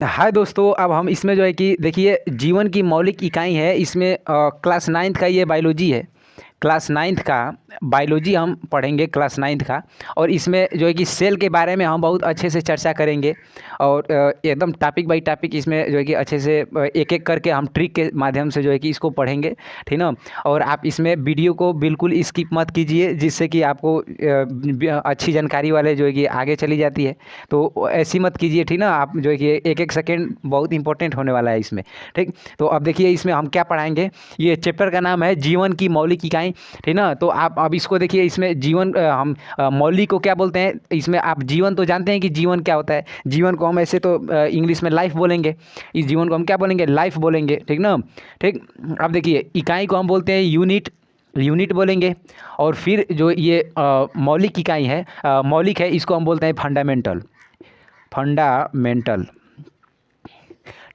हाय दोस्तों, अब हम इसमें जो है कि देखिए जीवन की मौलिक इकाई है। इसमें क्लास नाइन्थ का ये बायोलॉजी है। क्लास नाइन्थ का बायोलॉजी हम पढ़ेंगे, क्लास नाइन्थ का। और इसमें जो है कि सेल के बारे में हम बहुत अच्छे से चर्चा करेंगे। और एकदम टॉपिक बाय टॉपिक इसमें जो है कि अच्छे से एक एक करके हम ट्रिक के माध्यम से जो है कि इसको पढ़ेंगे, ठीक ना। और आप इसमें वीडियो को बिल्कुल स्किप मत कीजिए, जिससे कि आपको अच्छी जानकारी वाले जो है कि आगे चली जाती है। तो ऐसी मत कीजिए, ठीक ना। आप जो है कि एक एक सेकेंड बहुत इंपॉर्टेंट होने वाला है इसमें, ठीक। तो अब देखिए इसमें हम क्या पढ़ाएंगे। ये चैप्टर का नाम है जीवन की मौलिक इकाई, ठीक ना। तो आप अब इसको देखिए, इसमें जीवन हम मौलिक को क्या बोलते हैं। इसमें आप जीवन तो जानते हैं कि जीवन क्या होता है। जीवन को हम ऐसे तो इंग्लिश में लाइफ बोलेंगे। इस जीवन को हम क्या बोलेंगे, लाइफ बोलेंगे, ठीक ना। ठीक। अब देखिए इकाई को हम बोलते हैं यूनिट, यूनिट बोलेंगे। और फिर जो ये मौलिक इकाई है, मौलिक है, इसको हम बोलते हैं फंडामेंटल, फंडामेंटल,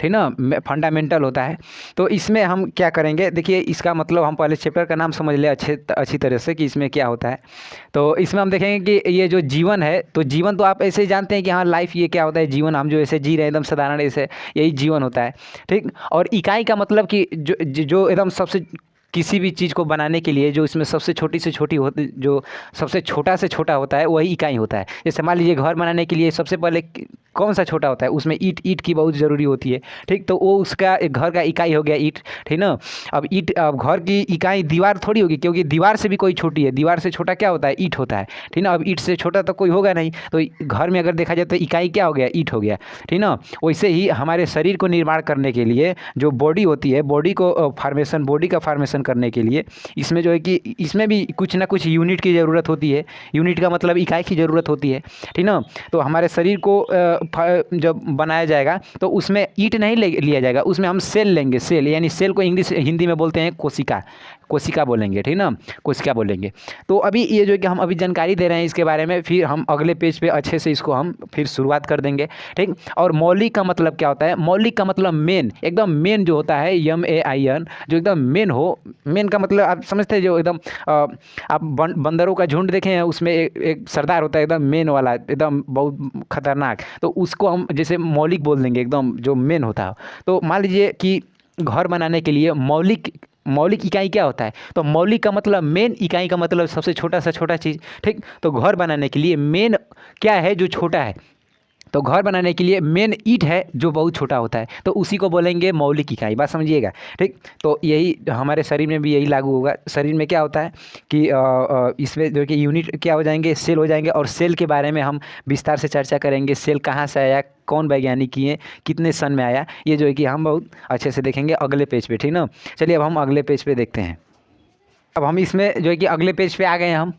ठीक ना। फंडामेंटल होता है। तो इसमें हम क्या करेंगे, देखिए इसका मतलब हम पहले चैप्टर का नाम समझ ले अच्छी तरह से कि इसमें क्या होता है। तो इसमें हम देखेंगे कि ये जो जीवन है, तो जीवन तो आप ऐसे ही जानते हैं कि हाँ लाइफ ये क्या होता है। जीवन हम जो ऐसे जी रहे हैं एकदम साधारण ऐसे, यही जीवन होता है, ठीक। और इकाई का मतलब कि जो एकदम सबसे किसी भी चीज़ को बनाने के लिए जो इसमें सबसे छोटी से छोटी होती, जो सबसे छोटा से छोटा होता है, वही इकाई होता है। जैसे मान लीजिए घर बनाने के लिए सबसे पहले कौन सा छोटा होता है, उसमें ईट की बहुत ज़रूरी होती है, ठीक। तो वो उसका एक घर का इकाई हो गया ईट, ठीक ना। अब घर की इकाई दीवार थोड़ी होगी, क्योंकि दीवार से भी कोई छोटी है। दीवार से छोटा क्या होता है, ईट होता है, ठीक ना। अब ईट से छोटा तो कोई होगा नहीं। तो घर में अगर देखा जाए तो इकाई क्या हो गया, ईट हो गया, ठीक ना। वैसे ही हमारे शरीर को निर्माण करने के लिए जो बॉडी होती है, बॉडी को फॉर्मेशन, बॉडी का फॉर्मेशन करने के लिए इसमें जो है कि इसमें भी कुछ ना कुछ यूनिट की ज़रूरत होती है। यूनिट का मतलब इकाई की ज़रूरत होती है, ठीक ना। तो हमारे शरीर को जब बनाया जाएगा तो उसमें ईट नहीं लिया जाएगा, उसमें हम सेल लेंगे। सेल यानी सेल को इंग्लिश हिंदी में बोलते हैं कोशिका, कोशिका बोलेंगे, ठीक ना, कोशिका बोलेंगे। तो अभी ये जो है कि हम अभी जानकारी दे रहे हैं इसके बारे में, फिर हम अगले पेज पे अच्छे से इसको हम फिर शुरुआत कर देंगे, ठीक। और मौलिक का मतलब क्या होता है, मौलिक का मतलब मेन, एकदम मेन जो होता है, MAIN, जो एकदम मेन हो। मेन का मतलब आप समझते हैं, जो एकदम आप बंदरों का झुंड देखे हैं, उसमें एक सरदार होता है एकदम मेन वाला, एकदम बहुत खतरनाक। तो उसको हम जैसे मौलिक बोल देंगे, एकदम जो मेन होता है। तो मान लीजिए कि घर बनाने के लिए मौलिक, मौलिक इकाई क्या होता है, तो मौलिक का मतलब मेन, इकाई का मतलब सबसे छोटा सा छोटा चीज़, ठीक। तो घर बनाने के लिए मेन क्या है, जो छोटा है। तो घर बनाने के लिए मेन ईट है जो बहुत छोटा होता है, तो उसी को बोलेंगे मौलिक इकाई। बात समझिएगा, ठीक। तो यही हमारे शरीर में भी यही लागू होगा। शरीर में क्या होता है कि इसमें जो कि यूनिट क्या हो जाएंगे, सेल हो जाएंगे। और सेल के बारे में हम विस्तार से चर्चा करेंगे। सेल कहाँ से आया, कौन वैज्ञानिक किए, कितने सन में आया, ये जो है कि हम बहुत अच्छे से देखेंगे अगले पेज पे, ठीक ना। चलिए अब हम अगले पेज पे देखते हैं। अब हम इसमें जो है कि अगले पेज पे आ गए हैं हम।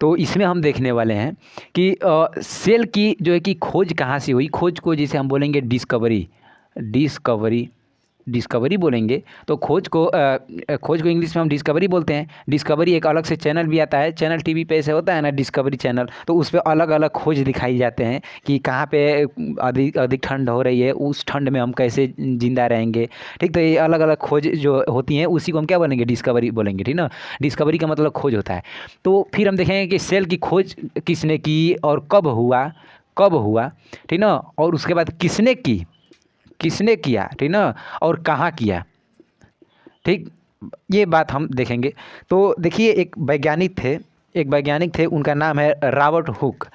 तो इसमें हम देखने वाले हैं कि सेल की जो है कि खोज कहाँ से हुई। खोज को जिसे हम बोलेंगे डिस्कवरी, डिस्कवरी, डिस्कवरी बोलेंगे। तो खोज को इंग्लिश में हम डिस्कवरी बोलते हैं। डिस्कवरी एक अलग से चैनल भी आता है, चैनल टीवी पे ऐसे होता है ना, डिस्कवरी चैनल। तो उस पर अलग अलग खोज दिखाई जाते हैं कि कहाँ पे अधिक अधिक ठंड हो रही है, उस ठंड में हम कैसे जिंदा रहेंगे, ठीक। तो ये अलग अलग खोज जो होती हैं उसी को हम क्या बोलेंगे, डिस्कवरी बोलेंगे, ठीक ना। डिस्कवरी का मतलब खोज होता है। तो फिर हम देखेंगे कि सेल की खोज किसने की और कब हुआ, कब हुआ, ठीक ना। और उसके बाद किसने की, किसने किया, ठीक ना, और कहाँ किया, ठीक। ये बात हम देखेंगे। तो देखिए एक वैज्ञानिक थे, एक वैज्ञानिक थे, उनका नाम है रॉबर्ट हुक।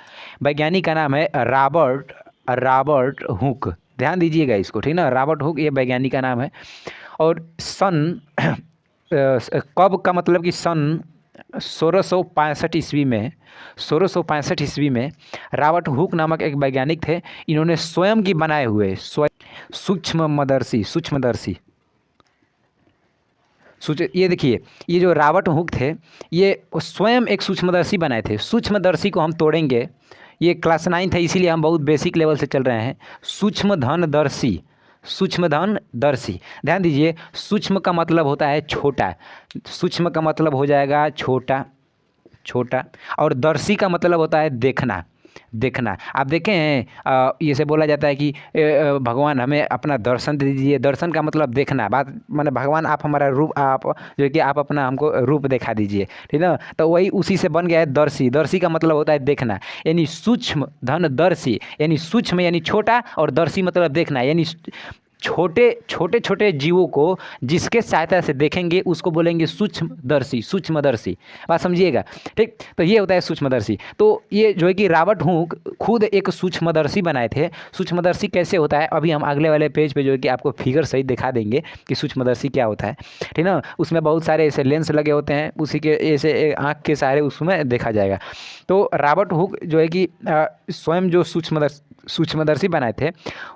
वैज्ञानिक का नाम है रॉबर्ट, रॉबर्ट हुक। ध्यान दीजिएगा इसको, ठीक ना। रॉबर्ट हुक ये वैज्ञानिक का नाम है। और सन कब का मतलब कि सन 1665 ईस्वी में, 1665 ईस्वी में रॉबर्ट हुक नामक एक वैज्ञानिक थे। इन्होंने स्वयं की बनाए हुए सूक्ष्मदर्शी, सूक्ष्मदर्शी, ये देखिए, ये जो रॉबर्ट हुक थे, ये स्वयं एक सूक्ष्मदर्शी बनाए थे। सूक्ष्मदर्शी को हम तोड़ेंगे, ये क्लास 9 है इसीलिए हम बहुत बेसिक लेवल से चल रहे हैं। सूक्ष्मधनदर्शी, सूक्ष्मधनदर्शी, ध्यान दीजिए। सूक्ष्म का मतलब होता है छोटा, सूक्ष्म का मतलब हो जाएगा छोटा, छोटा। और दर्शी का मतलब होता है देखना, देखना। आप देखे हैं जैसे बोला जाता है कि भगवान हमें अपना दर्शन दीजिए। दर्शन का मतलब देखना, बात माने भगवान आप हमारा रूप, आप जो है कि आप अपना हमको रूप दिखा दीजिए, ठीक है ना। तो वही उसी से बन गया है दर्शी। दर्शी का मतलब होता है देखना, यानी सूक्ष्म धन दर्शी, यानी सूक्ष्म यानी छोटा, और दर्शी मतलब देखना, यानी छोटे छोटे छोटे जीवों को जिसके सहायता से देखेंगे उसको बोलेंगे सूक्ष्मदर्शी, सूक्ष्मदर्शी। बात समझिएगा, ठीक। तो ये होता है सूक्ष्मदर्शी। तो ये जो है कि रॉबर्ट हुक खुद एक सूक्ष्मदर्शी बनाए थे। सूक्ष्मदर्शी कैसे होता है, अभी हम अगले वाले पेज पे जो है कि आपको फिगर सही दिखा देंगे कि सूक्ष्मदर्शी क्या होता है, ठीक ना। उसमें बहुत सारे ऐसे लेंस लगे होते हैं, उसी के ऐसे आँख के सहारे उसमें देखा जाएगा। तो रॉबर्ट हुक जो है कि स्वयं जो सूक्ष्मदर्शी बनाए थे,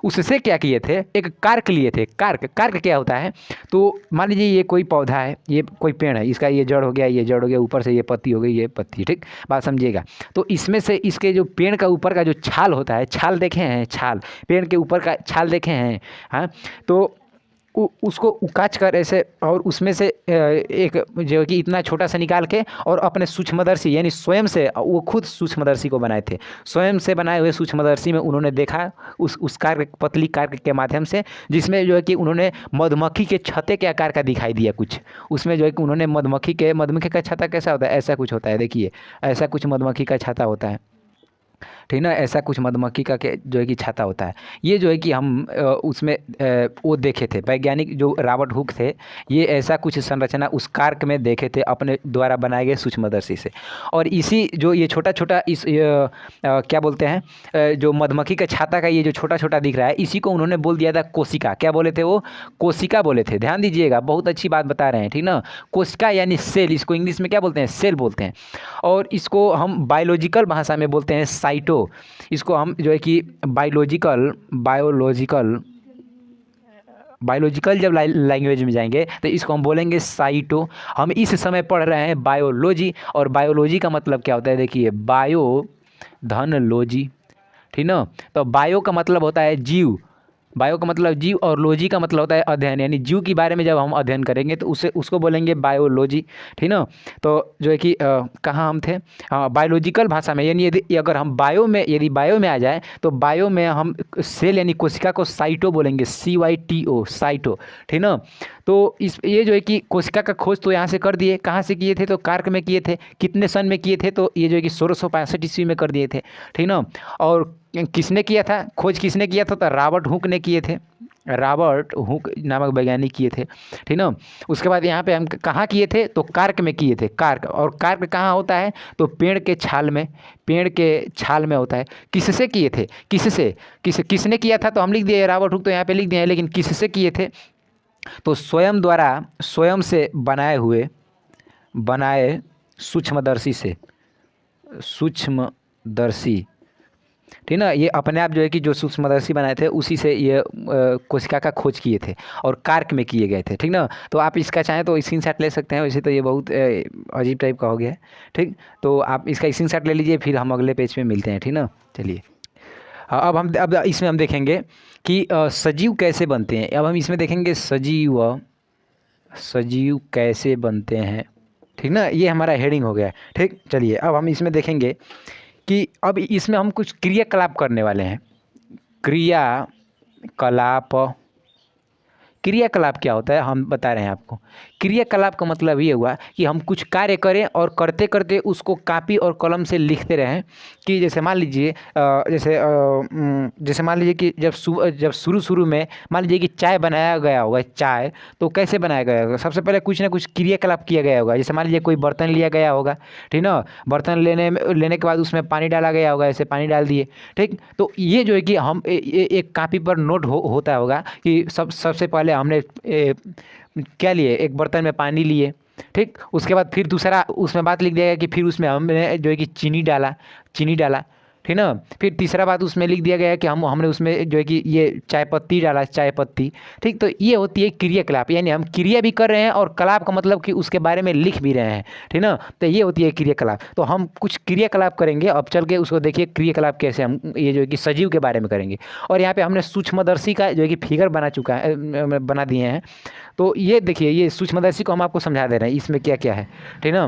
उससे क्या किए थे, एक कार्क लिए थे। कार्क, कार्क क्या होता है, तो मान लीजिए ये कोई पौधा है, ये कोई पेड़ है, इसका ये जड़ हो गया, ये जड़ हो गया, ऊपर से ये पत्ती हो गई, ये पत्ती, ठीक। बात समझिएगा। तो इसमें से इसके जो पेड़ का ऊपर का जो छाल होता है, छाल देखे हैं, छाल, पेड़ के ऊपर का छाल देखे हैं, हाँ। तो उसको उकाच कर ऐसे, और उसमें से एक जो है कि इतना छोटा सा निकाल के, और अपने सूक्ष्मदर्शी यानी स्वयं से, वो खुद सूक्ष्मदर्शी को बनाए थे, स्वयं से बनाए हुए सूक्ष्मदर्शी में उन्होंने देखा उस कार्य, पतली कार्य के माध्यम से, जिसमें जो है कि उन्होंने मधुमक्खी के छत्ते के आकार का दिखाई दिया कुछ। उसमें जो है कि उन्होंने मधुमक्खी का छत्ता कैसा होता है, ऐसा कुछ होता है, देखिए ऐसा कुछ मधुमक्खी का छत्ता होता है, ठीक ना। ऐसा कुछ मधुमक्खी का के जो है कि छाता होता है। ये जो है कि हम उसमें वो देखे थे, वैज्ञानिक जो रॉबर्ट हुक थे, ये ऐसा कुछ संरचना उस कार्क में देखे थे अपने द्वारा बनाए गए सूक्ष्मदर्शी से। और इसी जो ये छोटा छोटा इस क्या बोलते हैं, जो मधुमक्खी का छाता का ये जो छोटा छोटा दिख रहा है, इसी को उन्होंने बोल दिया था कोशिका। क्या बोले थे वो, कोशिका बोले थे। ध्यान दीजिएगा, बहुत अच्छी बात बता रहे हैं, ठीक ना। कोशिका यानी सेल, इसको इंग्लिश में क्या बोलते हैं, सेल बोलते हैं। और इसको हम बायोलॉजिकल भाषा में बोलते हैं साइटो। इसको हम जो है कि बायोलॉजिकल जब लैंग्वेज में जाएंगे तो इसको हम बोलेंगे साइटो। हम इस समय पढ़ रहे हैं बायोलॉजी, और बायोलॉजी का मतलब क्या होता है, देखिए बायो धन लॉजी, ठीक ना। तो बायो का मतलब होता है जीव, बायो का मतलब जीव, और लॉजी का मतलब होता है अध्ययन, यानी जीव के बारे में जब हम अध्ययन करेंगे तो उसको बोलेंगे बायोलॉजी, ठीक ना। तो जो है कि कहाँ हम थे, हाँ, बायोलॉजिकल भाषा में, यानी यदि अगर हम यदि बायो में आ जाए तो बायो में हम सेल यानी कोशिका को साइटो बोलेंगे, CYTO, साइटो, ठीक ना। तो ये जो है कि कोशिका का खोज तो यहाँ से कर दिए, कहाँ से किए थे, तो कार्क में किए थे। कितने सन में किए थे, तो ये जो है कि 1665 ईस्वी में कर दिए थे, ठीक ना। और किसने किया था, खोज किसने किया था, तो रॉबर्ट हुक ने किए थे। रॉबर्ट हुक नामक वैज्ञानिक किए थे, ठीक ना। उसके बाद यहाँ पे हम कहाँ किए थे, तो कार्क में किए थे, कार्क। और कार्क कहाँ होता है, तो पेड़ के छाल में होता है। किससे किए थे, किसने किया था, तो हम लिख दिए रॉबर्ट हुक, तो यहाँ पे लिख दिए, लेकिन किससे किए थे, तो स्वयं से बनाए सूक्ष्मदर्शी, ठीक ना। ये अपने आप जो है कि जो सूक्ष्मदर्शी बनाए थे उसी से ये कोशिका का खोज किए थे, और कार्क में किए गए थे, ठीक ना। तो आप इसका चाहें तो स्क्रीनशॉट ले सकते हैं, वैसे तो ये बहुत अजीब टाइप का हो गया है, ठीक। तो आप इसका स्क्रीनशॉट ले लीजिए, फिर हम अगले पेज में मिलते हैं, ठीक ना। चलिए, अब इसमें हम देखेंगे कि सजीव कैसे बनते हैं। अब हम इसमें देखेंगे सजीव कैसे बनते हैं, ठीक ना। ये हमारा हेडिंग हो गया, ठीक। चलिए, अब हम इसमें देखेंगे कि अब इसमें हम कुछ क्रियाकलाप करने वाले हैं। क्रियाकलाप क्या होता है, हम बता रहे हैं आपको। क्रियाकलाप का मतलब ये हुआ कि हम कुछ कार्य करें और करते करते उसको कापी और कलम से लिखते रहें। कि जैसे मान लीजिए जैसे मान लीजिए कि जब शुरू में मान लीजिए कि चाय बनाया गया होगा, चाय तो कैसे बनाया गया होगा, सबसे पहले कुछ ना कुछ क्रियाकलाप किया गया होगा। जैसे मान लीजिए कोई बर्तन लिया गया होगा, ठीक ना। बर्तन लेने के बाद उसमें पानी डाला गया होगा, ऐसे पानी डाल दिए, ठीक। तो ये जो है कि हम एक कापी पर नोट होता होगा कि सबसे पहले हमने क्या लिए, एक बर्तन में पानी लिए, ठीक। उसके बाद फिर दूसरा उसमें बात लिख दिया गया कि फिर उसमें हमने जो है कि चीनी डाला, ठीक ना। फिर तीसरा बात उसमें लिख दिया गया है कि हमने उसमें जो है कि ये चाय पत्ती डाला, चाय पत्ती, ठीक। तो ये होती है क्रियाकलाप, यानी हम क्रिया भी कर रहे हैं और कलाप का मतलब कि उसके बारे में लिख भी रहे हैं, ठीक ना। तो ये होती है क्रियाकलाप। तो हम कुछ क्रियाकलाप करेंगे, अब चल के उसको देखिए क्रियाकलाप कैसे हम ये जो है कि सजीव के बारे में करेंगे। और यहाँ पे हमने सूक्ष्मदर्शी का जो है कि फिगर बना दिए हैं। तो ये देखिए, ये सूक्ष्मदर्शी को हम आपको समझा दे रहे हैं इसमें क्या क्या है, ठीक ना।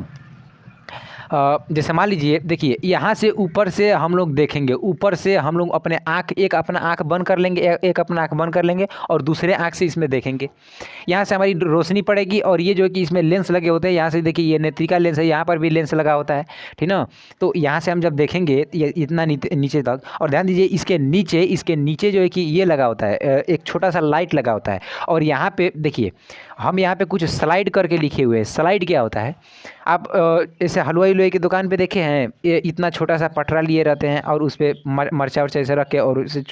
जैसे मान लीजिए देखिए यहाँ से ऊपर से हम लोग देखेंगे, ऊपर से हम लोग अपने आँख, एक अपना आँख बंद कर लेंगे, एक अपना आँख बंद कर लेंगे और दूसरे आँख से इसमें देखेंगे। यहाँ से हमारी रोशनी पड़ेगी और ये जो है कि इसमें लेंस लगे होते हैं, यहाँ से देखिए ये नेत्रिका लेंस है, यहाँ पर भी लेंस लगा होता है, ठीक ना। तो यहाँ से हम जब देखेंगे ये इतना नीचे तक, और ध्यान दीजिए इसके नीचे जो है कि ये लगा होता है, एक छोटा सा लाइट लगा होता है। और यहाँ पे देखिए हम यहाँ पे कुछ स्लाइड करके लिखे हुए हैं। स्लाइड क्या होता है, आप ऐसे हलवाई उलवाई की दुकान पे देखे हैं, ये इतना छोटा सा पटरा लिए रहते हैं और उस पर मरचा वर्चा ऐसे रख के और उसे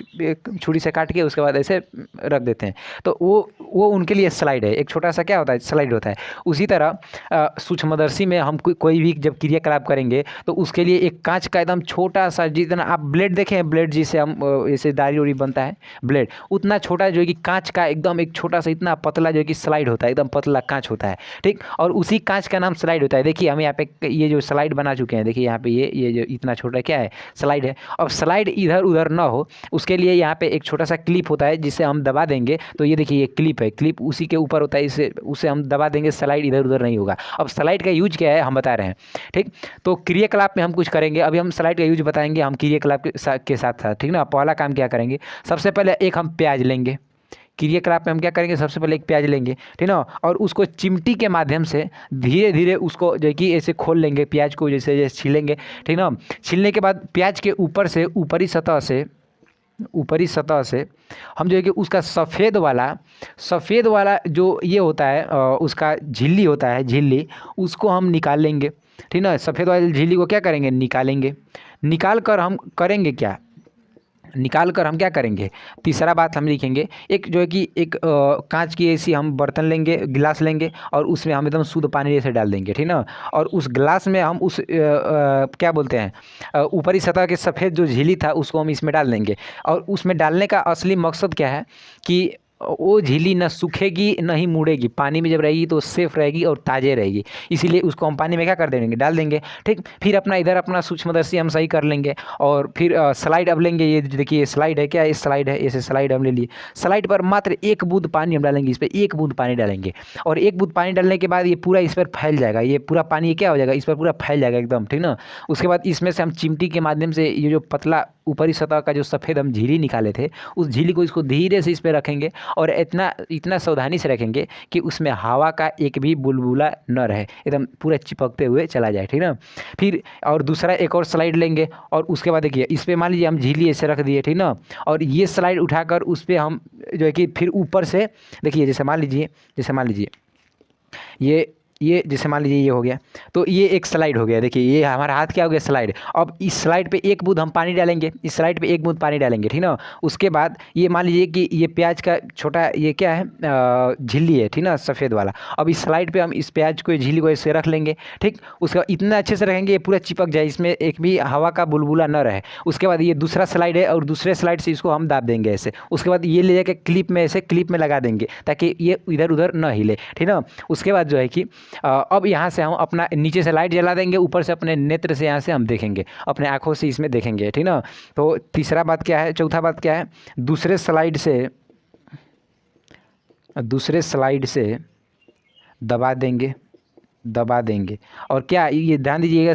छुरी से काट के उसके बाद ऐसे रख देते हैं। तो वो उनके लिए स्लाइड है, एक छोटा सा क्या होता है, स्लाइड होता है। उसी तरह सूक्ष्मदर्शी में हम कोई भी जब क्रियाकलाप करेंगे तो उसके लिए एक कांच का एकदम छोटा सा, जितना आप ब्लेड देखें हैं, ब्लेड जिसे हम ऐसे दाढ़ी उड़ी बनता है ब्लेड, उतना छोटा जो है कि कांच का एकदम एक छोटा सा इतना पतला जो है कि स्लाइड होता है, एकदम पतला कांच होता है, ठीक। और उसी कांच का नाम स्लाइड होता है। देखिए हम यहाँ पे ये जो स्लाइड बना चुके हैं, देखिए यहाँ पे ये जो इतना छोटा क्या है, स्लाइड है। अब स्लाइड इधर उधर ना हो उसके लिए यहाँ पे एक छोटा सा क्लिप होता है जिसे हम दबा देंगे तो ये देखिए ये क्लिप है, क्लिप उसी के ऊपर होता है, उसे हम दबा देंगे, स्लाइड इधर उधर नहीं होगा। अब स्लाइड का यूज क्या है हम बता रहे हैं, ठीक। तो क्रियाकलाप में हम कुछ करेंगे, अभी हम स्लाइड का यूज बताएंगे हम क्रियाकलाप के साथ साथ, ठीक ना। पहला काम क्या करेंगे, सबसे पहले एक हम प्याज लेंगे, क्रियाकलाप में हम क्या करेंगे, सबसे पहले एक प्याज लेंगे, ठीक ना, और उसको चिमटी के माध्यम से धीरे धीरे उसको जो कि ऐसे खोल लेंगे, प्याज को जैसे जैसे छीलेंगे, ठीक ना। छीलने के बाद प्याज के ऊपर से ऊपरी सतह से हम जो है कि उसका सफ़ेद वाला जो ये होता है उसका झिल्ली होता है, झिल्ली उसको हम निकाल लेंगे, ठीक ना। सफ़ेद वाली झिल्ली को क्या करेंगे, निकालेंगे। निकाल कर हम क्या करेंगे, तीसरा बात हम लिखेंगे, एक जो है कि एक कांच की ऐसी हम बर्तन लेंगे, गिलास लेंगे और उसमें हम एकदम शुद्ध पानी जैसे डाल देंगे, ठीक ना। और उस गिलास में हम उस क्या बोलते हैं, ऊपरी सतह के सफ़ेद जो झिल्ली था उसको हम इसमें डाल देंगे। और उसमें डालने का असली मकसद क्या है कि वो झिल्ली न सूखेगी न ही मुड़ेगी, पानी में जब रहेगी तो सेफ रहेगी और ताज़े रहेगी, इसीलिए उसको हम पानी में क्या कर देंगे, डाल देंगे, ठीक। फिर अपना सूक्ष्मदर्शी हम सही कर लेंगे और फिर स्लाइड अब लेंगे, ये देखिए ये स्लाइड है, क्या ये स्लाइड है, ऐसे स्लाइड हम ले लिए। स्लाइड पर मात्र एक बूंद पानी हम डालेंगे, इस पर एक बूंद पानी डालेंगे और एक बूंद पानी डालने के बाद ये पूरा इस पर फैल जाएगा, ये पूरा पानी ये क्या हो जाएगा, इस पर पूरा फैल जाएगा एकदम, ठीक ना। उसके बाद इसमें से हम चिमटी के माध्यम से ये जो पतला ऊपरी सतह का जो सफ़ेद हम झिल्ली निकाले थे उस झिल्ली को इसको धीरे से इस पर रखेंगे और इतना सावधानी से रखेंगे कि उसमें हवा का एक भी बुलबुला न रहे, एकदम पूरा चिपकते हुए चला जाए, ठीक ना। फिर और दूसरा एक और स्लाइड लेंगे और उसके बाद देखिए इस पर मान लीजिए हम झिल्ली ऐसे रख दिए, ठीक ना। और ये स्लाइड उठाकर उस पर हम जो है कि फिर ऊपर से देखिए जैसे मान लीजिए ये जैसे मान लीजिए ये हो गया, तो ये एक स्लाइड हो गया, देखिए ये हमारा हाथ क्या हो गया, स्लाइड। अब इस स्लाइड पे एक बूंद हम पानी डालेंगे, इस स्लाइड पे एक बूंद पानी डालेंगे, ठीक ना। उसके बाद ये मान लीजिए कि ये प्याज का छोटा ये क्या है, झिल्ली है, ठीक ना, सफ़ेद वाला। अब इस स्लाइड पे हम इस प्याज को, झिल्ली को ऐसे रख लेंगे, ठीक। उसके बाद इतना अच्छे से रखेंगे ये पूरा चिपक जाए, इसमें एक भी हवा का बुलबुला न रहे। उसके बाद ये दूसरा स्लाइड है और दूसरे स्लाइड से इसको हम दाब देंगे ऐसे। उसके बाद ये ले जाके क्लिप में लगा देंगे ताकि ये इधर उधर न हिले, ठीक ना। उसके बाद जो है कि अब यहाँ से हम अपना नीचे से लाइट जला देंगे, ऊपर से अपने नेत्र से यहाँ से हम देखेंगे, अपने आँखों से इसमें देखेंगे, ठीक ना। तो चौथा बात क्या है, दूसरे स्लाइड से दबा देंगे और क्या ये ध्यान दीजिएगा,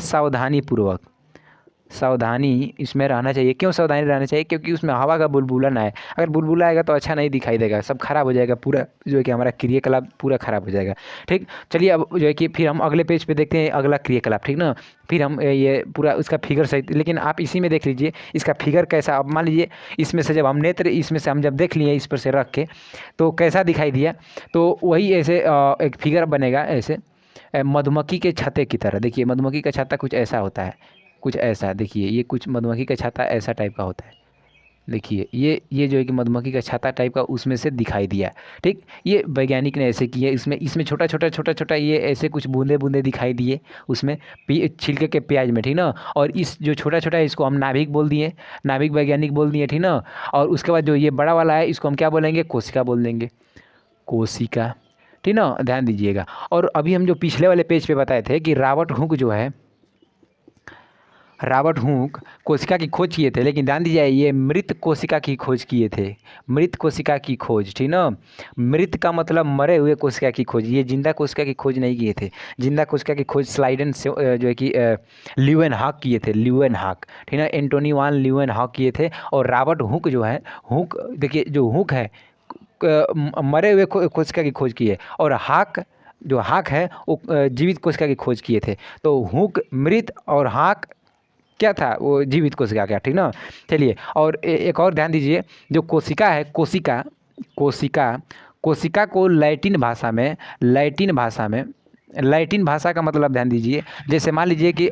सावधानी इसमें रहना चाहिए। क्यों सावधानी रहना चाहिए, क्योंकि उसमें हवा का बुलबुला ना आए, अगर बुलबुला आएगा तो अच्छा नहीं दिखाई देगा, सब खराब हो जाएगा, पूरा जो है कि हमारा क्रियाकलाप पूरा खराब हो जाएगा, ठीक। चलिए अब जो है कि फिर हम अगले पेज पे देखते हैं अगला क्रियाकलाप, ठीक ना। फिर हम ये पूरा उसका फिगर सहित, लेकिन आप इसी में देख लीजिए इसका फिगर कैसा। अब मान लीजिए इसमें से जब हम नेत्र इसमें से हम जब देख लिए इस पर से रख के तो कैसा दिखाई दिया, तो वही ऐसे एक फिगर बनेगा ऐसे मधुमक्खी के छत्ते की तरह। देखिए मधुमक्खी का छत्ता कुछ ऐसा होता है, कुछ ऐसा, देखिए ये कुछ मधुमक्खी का छत्ता ऐसा टाइप का होता है, देखिए ये जो है कि मधुमक्खी का छत्ता टाइप का उसमें से दिखाई दिया, ठीक। ये वैज्ञानिक ने ऐसे किया, इसमें छोटा छोटा ये ऐसे कुछ बूंदे दिखाई दिए उसमें छिलके के प्याज में, ठीक ना। और इस जो छोटा छोटा है इसको हम नाभिक बोल दिए, नाभिक वैज्ञानिक बोल दिए, ठीक ना। और उसके बाद जो ये बड़ा वाला है इसको हम क्या बोलेंगे, कोशिका बोल देंगे, कोशिका, ठीक ना, ध्यान दीजिएगा। और अभी हम जो पिछले वाले पेज पे बताए थे कि रावट हुक जो है रॉबर्ट हुक कोशिका की खोज किए थे, लेकिन ध्यान दीजिए ये मृत कोशिका की खोज किए थे। मृत कोशिका की खोज, ठीक ना। मृत का मतलब मरे हुए कोशिका की खोज, ये जिंदा कोशिका की खोज नहीं किए थे। जिंदा कोशिका की खोज स्लाइडन से जो है कि ल्यूएन हॉक किए थे, ल्यूएन हॉक, ठीक ना। एंटोनी वान ल्यूएन हॉक किए थे। और रॉबर्ट हुक जो है, हुक देखिए जो हुक है मरे हुए कोशिका की खोज की है, और हाक जो हाक है वो जीवित कोशिका की खोज किए थे। तो हुक मृत और हाक क्या था, वो जीवित कोशिका का, ठीक ना। चलिए और एक और ध्यान दीजिए, जो कोशिका है, कोशिका कोशिका कोशिका को लैटिन भाषा में, लैटिन भाषा का मतलब ध्यान दीजिए, जैसे मान लीजिए कि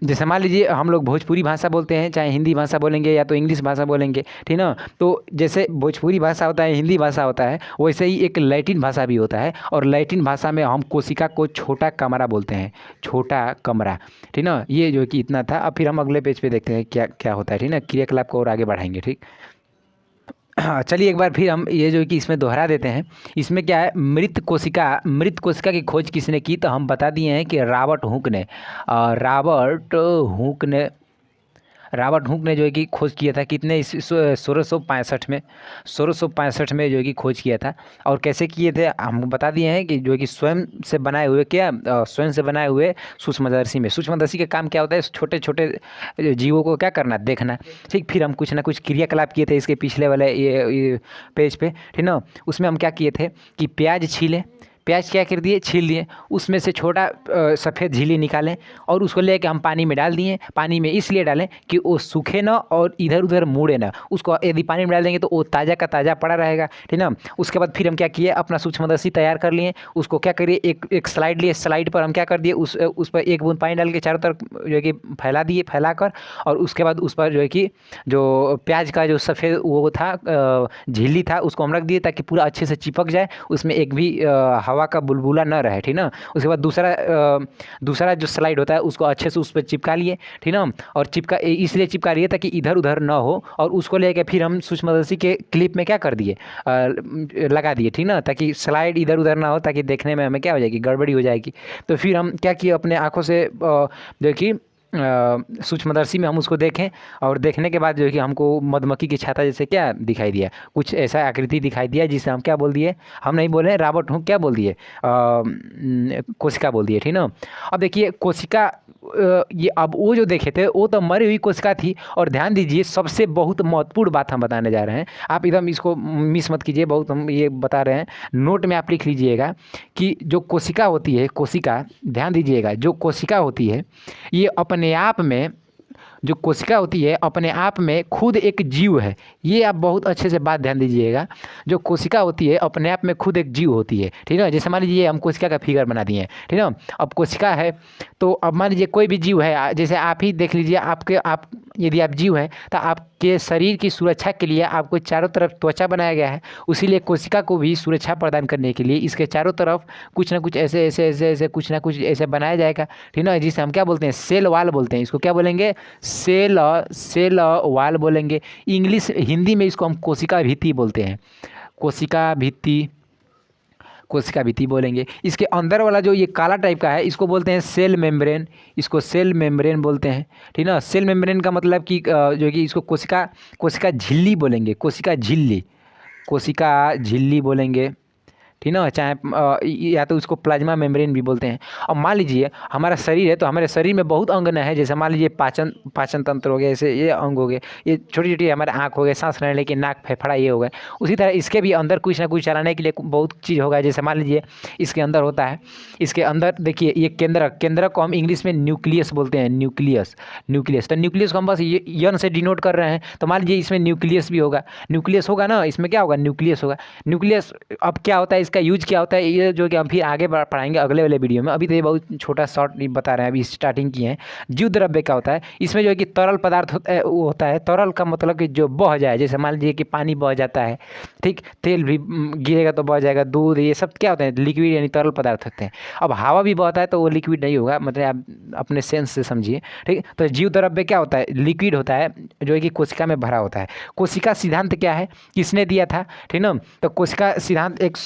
जैसे मान लीजिए हम लोग भोजपुरी भाषा बोलते हैं, चाहे हिंदी भाषा बोलेंगे या तो इंग्लिश भाषा बोलेंगे, ठीक ना। तो जैसे भोजपुरी भाषा होता है, हिंदी भाषा होता है, वैसे ही एक लैटिन भाषा भी होता है। और लैटिन भाषा में हम कोशिका को छोटा कमरा बोलते हैं, छोटा कमरा, ठीक ना। ये जो कि इतना था। अब फिर हम अगले पेज पे देखते हैं क्या क्या होता है, ठीक ना। क्रियाकलाप को और आगे बढ़ाएंगे, ठीक। हाँ चलिए एक बार फिर हम ये जो कि इसमें दोहरा देते हैं। इसमें क्या है, मृत कोशिका की खोज किसने की, तो हम बता दिए हैं कि रॉबर्ट हुक ने। रॉबर्ट हुक ने जो है कि खोज किया था, कितने 1665 में, 1665 में जो है कि खोज किया था। और कैसे किए थे हम बता दिए हैं कि जो है कि स्वयं से बनाए हुए स्वयं से बनाए हुए सूक्ष्मदर्शी में। सूक्ष्मदर्शी का काम क्या होता है, छोटे छोटे जीवों को क्या करना, देखना, ठीक। फिर हम कुछ ना कुछ क्रियाकलाप किए थे इसके पिछले वाले ये पेज पे, ठीक ना। उसमें हम क्या किए थे कि प्याज छीले, प्याज क्या कर दिए, छील लिए, उसमें से छोटा सफ़ेद झिल्ली निकालें और उसको लेके हम पानी में डाल दिए। पानी में इसलिए डालें कि वो सूखे ना और इधर उधर मुड़े ना। उसको यदि पानी में डाल देंगे तो वो ताज़ा का ताज़ा पड़ा रहेगा, ठीक ना। उसके बाद फिर हम क्या किए, अपना सूक्ष्मदर्शी तैयार कर लिए। उसको क्या करिए, एक स्लाइड लिए, स्लाइड पर हम क्या कर दिए, उस पर एक बूंद पानी डाल के चारों तरफ जो है कि फैला दिए, फैला कर। और उसके बाद उस पर जो है कि जो प्याज का जो सफ़ेद वो था झिल्ली था, उसको हम रख दिए ताकि पूरा अच्छे से चिपक जाए, उसमें एक भी हवा का बुलबुला न रहे, ठीक ना। उसके बाद दूसरा जो स्लाइड होता है उसको अच्छे से उस पर चिपका लिए, ठीक ना। और इसलिए चिपका लिए ताकि इधर उधर न हो। और उसको लेके फिर हम सूक्ष्मदर्शी के क्लिप में क्या कर दिए, लगा दिए, ठीक ना, ताकि स्लाइड इधर उधर ना हो, ताकि देखने में हमें क्या हो जाएगी, गड़बड़ी हो जाएगी। तो फिर हम क्या किए, अपने आँखों से जो कि सूक्ष्मदर्शी में हम उसको देखें। और देखने के बाद जो है कि हमको मधुमक्खी की छाता जैसे क्या दिखाई दिया, कुछ ऐसा आकृति दिखाई दिया, जिसे हम क्या बोल दिए, हम नहीं बोले रॉबर्ट हुक क्या बोल दिए, कोशिका बोल दिए, ठीक ना। अब देखिए कोशिका, ये अब वो जो देखे थे वो तो मरी हुई कोशिका थी। और ध्यान दीजिए सबसे बहुत महत्वपूर्ण बात हम बताने जा रहे हैं, आप एकदम इसको मिस मत कीजिए, बहुत हम ये बता रहे हैं, नोट में आप लिख लीजिएगा कि जो कोशिका होती है, कोशिका, ध्यान दीजिएगा, जो कोशिका होती है ये अपने आप में, जो कोशिका होती है अपने आप में खुद एक जीव है। ये आप बहुत अच्छे से बात ध्यान दीजिएगा, जो कोशिका होती है अपने आप में खुद एक जीव होती है, ठीक है। जैसे मान लीजिए हम कोशिका का फिगर बना दिए हैं, ठीक है। अब कोशिका है तो अब मान लीजिए कोई भी जीव है, जैसे आप ही देख लीजिए, आप यदि आप जीव हैं तो आपके शरीर की सुरक्षा के लिए आपको चारों तरफ त्वचा बनाया गया है। उसीलिए कोशिका को भी सुरक्षा प्रदान करने के लिए इसके चारों तरफ कुछ ना कुछ ऐसे कुछ ना कुछ ऐसे बनाया जाएगा, ठीक ना, जिसे हम क्या बोलते हैं, सेल वाल बोलते हैं। इसको क्या बोलेंगे, सेल वाल बोलेंगे। इंग्लिश हिंदी में इसको हम कोशिका भित्ति बोलते हैं, कोशिका भित्ति बोलेंगे। इसके अंदर वाला जो ये काला टाइप का है इसको बोलते हैं सेल मेम्ब्रेन, इसको सेल मेम्ब्रेन बोलते हैं, ठीक ना। सेल मेम्ब्रेन का मतलब कि जो कि इसको कोशिका झिल्ली बोलेंगे, कोशिका झिल्ली बोलेंगे, ठीक ना। चाहे या तो उसको प्लाज्मा मेम्ब्रेन भी बोलते हैं। अब मान लीजिए हमारा शरीर है तो हमारे शरीर में बहुत अंग है, जैसे मान लीजिए पाचन तंत्र हो गया, ऐसे ये अंग हो गए, ये छोटी छोटी हमारे आँख हो गए, सांस लेने के नाक फेफड़ा ये हो गए। उसी तरह इसके भी अंदर कुछ ना कुछ चलाने के लिए बहुत चीज़ होगा। जैसे मान लीजिए इसके अंदर होता है, इसके अंदर देखिए ये केंद्रक को हम इंग्लिश में न्यूक्लियस बोलते हैं, न्यूक्लियस। तो न्यूक्लियस को हम बस यन से डिनोट कर रहे हैं। तो मान लीजिए इसमें न्यूक्लियस भी होगा, न्यूक्लियस होगा ना, इसमें क्या होगा, न्यूक्लियस होगा। न्यूक्लियस अब क्या होता है इसका यूज क्या होता है, ये जो कि हम फिर आगे पढ़ाएंगे अगले वाले वीडियो में। अभी तो ये बहुत छोटा शॉर्ट बता रहे हैं, अभी स्टार्टिंग की है। जीव द्रव्य क्या होता है, इसमें जो है कि तरल पदार्थ होता है। तरल का मतलब कि जो बह जाए, जैसे मान लीजिए कि पानी बह जाता है, ठीक, तेल भी गिरेगा तो बह जाएगा, दूध, ये सब क्या होते हैं, लिक्विड यानी तरल पदार्थ होते हैं। अब हवा भी बहता है तो वो लिक्विड नहीं होगा, मतलब आप अपने सेंस से समझिए, ठीक। तो जीव द्रव्य क्या होता है, लिक्विड होता है जो है कि कोशिका में भरा होता है। कोशिका सिद्धांत क्या है, किसने दिया था, ठीक ना। तो कोशिका सिद्धांत एक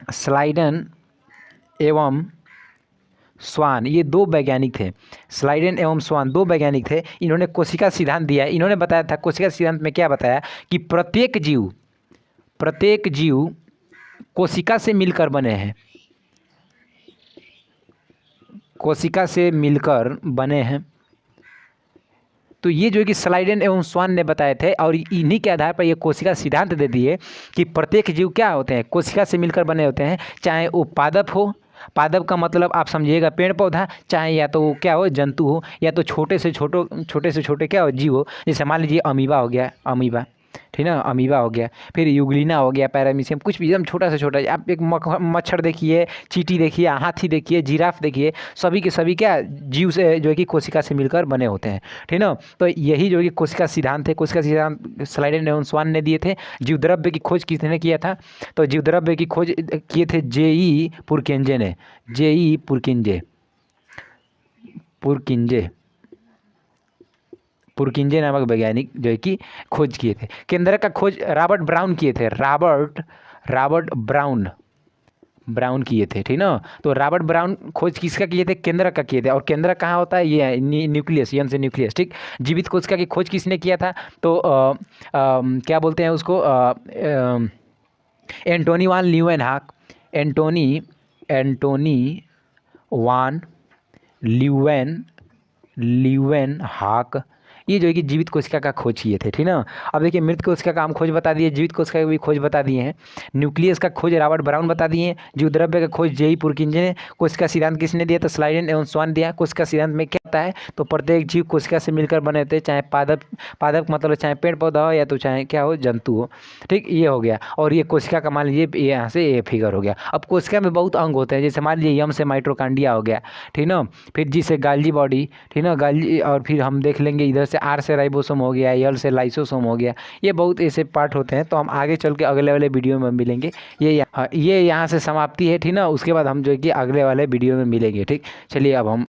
स्लाइडन एवं स्वान, ये दो वैज्ञानिक थे। स्लाइडन एवं स्वान दो वैज्ञानिक थे, इन्होंने कोशिका सिद्धांत दिया। इन्होंने बताया था, कोशिका सिद्धांत में क्या बताया कि प्रत्येक जीव कोशिका से मिलकर बने हैं, कोशिका से मिलकर बने हैं। तो ये जो कि स्लाइडन एवं स्वान ने बताए थे, और इन्हीं के आधार पर ये कोशिका सिद्धांत दे दिए कि प्रत्येक जीव क्या होते हैं, कोशिका से मिलकर बने होते हैं। चाहे वो पादप हो, पादप का मतलब आप समझिएगा पेड़ पौधा, चाहे या तो क्या हो जंतु हो, या तो छोटे से छोटे क्या हो जीव हो। जैसे मान लीजिए अमीबा हो गया, अमीबा, ठीक ना, अमीबा हो गया, फिर यूग्लिना हो गया, पैरामीशियम, कुछ भी एकदम छोटा से छोटा। आप एक मच्छर देखिए, चींटी देखिए, हाथी देखिए, जिराफ देखिए, सभी के सभी क्या जीव से जो है कि कोशिका से मिलकर बने होते हैं, ठीक ना। तो यही जो है कि कोशिका सिद्धांत है। कोशिका सिद्धांत स्लाइडन एवं स्वान ने दिए थे। जीव द्रव्य की खोज किसने किया था, तो जीव द्रव्य की खोज किए थे जे.ई. पुरकिंजे ने, जे.ई. पुरकिंजे नामक वैज्ञानिक जो है कि खोज किए थे। केंद्रक का खोज रॉबर्ट ब्राउन किए थे, रॉबर्ट ब्राउन किए थे, ठीक ना। तो रॉबर्ट ब्राउन खोज किसका किए थे, केंद्रक का किए थे। और केंद्रक कहाँ होता है, ये न्यूक्लियस, यन से न्यूक्लियस, ठीक। जीवित कोशिका की खोज किसने किया था, तो क्या बोलते हैं उसको, एंटोनी वान ल्यूवेनहाक, एंटोनी वान ल्यूवेनहाक, ये जो है कि जीवित कोशिका का खोज किए थे, ठीक ना। अब देखिए मृत कोशिका का हम खोज बता दिए, जीवित कोशिका की भी खोज बता दिए हैं। न्यूक्लियस का खोज रॉबर्ट ब्राउन बता दिए हैं। जीव द्रव्य का खोज जे.ई. पुरकिंजे ने। कोशिका सिद्धांत किसने दिया, तो स्लाइडन एवं स्वान दिया। कोशिका सिद्धांत में क्या होता है, तो प्रत्येक जीव कोशिका से मिलकर बने होते हैं, चाहे पादप मतलब चाहे पेड़ पौधा हो, या तो चाहे क्या हो जंतु हो, ठीक। ये हो गया। और ये कोशिका का मान लीजिए यहाँ से ये फिगर हो गया। अब कोशिका में बहुत अंग होते हैं, जैसे मान लीजिए यम से माइटोकॉन्ड्रिया हो गया, ठीक ना। फिर जी से गाल्जी बॉडी, ठीक ना, गाल्जी, और फिर हम देख लेंगे इधर से आर से राइबोसोम हो गया, एल से लाइसोसोम हो गया। ये बहुत ऐसे पार्ट होते हैं, तो हम आगे चल के अगले वाले वीडियो में मिलेंगे। ये यहाँ से समाप्ति है, ठीक ना। उसके बाद हम जो है कि अगले वाले वीडियो में मिलेंगे, ठीक। चलिए अब हम